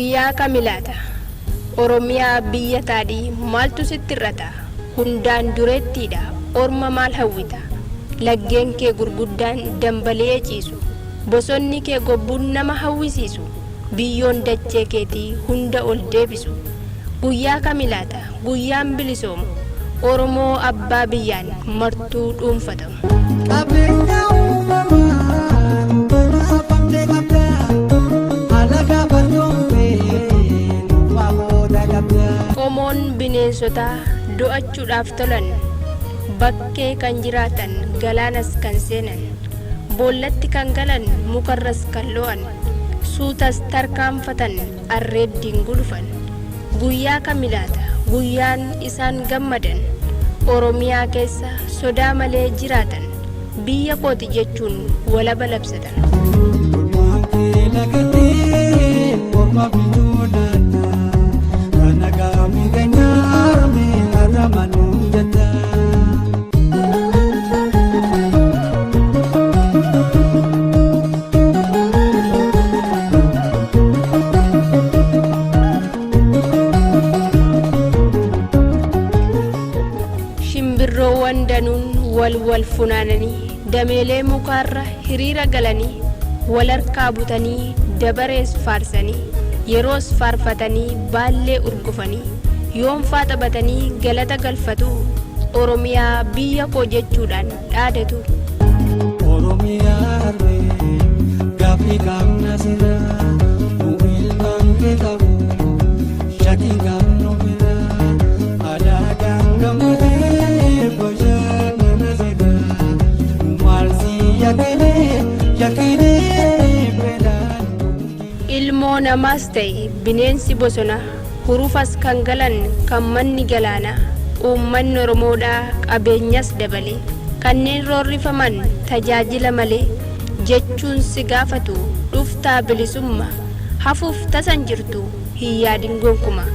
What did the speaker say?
Guyyaa kamilaata Oromiyaa biyya taadhii maaltu sitti irrata hundaan dureettiidha orma maal hawwita laggeen kee gurguddaan dambalee ciisu bosonni kee gobbuun nama hawwisiisu biyyoon dachee keetii hunda ol deebisu guyyaa kamilaata guyyaan bilisoomu Oromoo abbaa biyyaan martuu dhuunfatamu. Qomoon bineensotaa do'achuudhaaf tolan bakkee kan jiraatan galaanas kan seenan boollatti kan galan mukarras kan lo'an suutas tarkaanfatan arreeddiin gulufan guyyaa kamilaata guyyaan isaan gammadan Oromiyaa keessa sodaa malee jiraatan biyya kooti jechuun walaba labsatan. Shimbirroowwan danuun wal funaananii dameelee mukaarra hiriira galanii wal harkaa butanii dabarees faarsanii yeroos faarfatanii baallee urgufanii yoonfaa taphatanii galata galfatu Oromiyaa biyya koo jechuudhaan dhaadatu. Oromiyaa gaaffii qaamna sirra ilmaan kee qabu shakkii qaamnu bira alaagaan gammadee bashannana sirra maalsi yakkilee beelaan. Ilmoo namaas ta'e bineensi bosonaa hurufas kan galan kan manni galaanaa uummanni Oromoodhaa qabeenyas dabale kanneen roorrifaman tajaajila malee jechuun si gaafatu dhuftaa bilisummaa hafuuf tasan jirtu hin yaadin gonkumaa.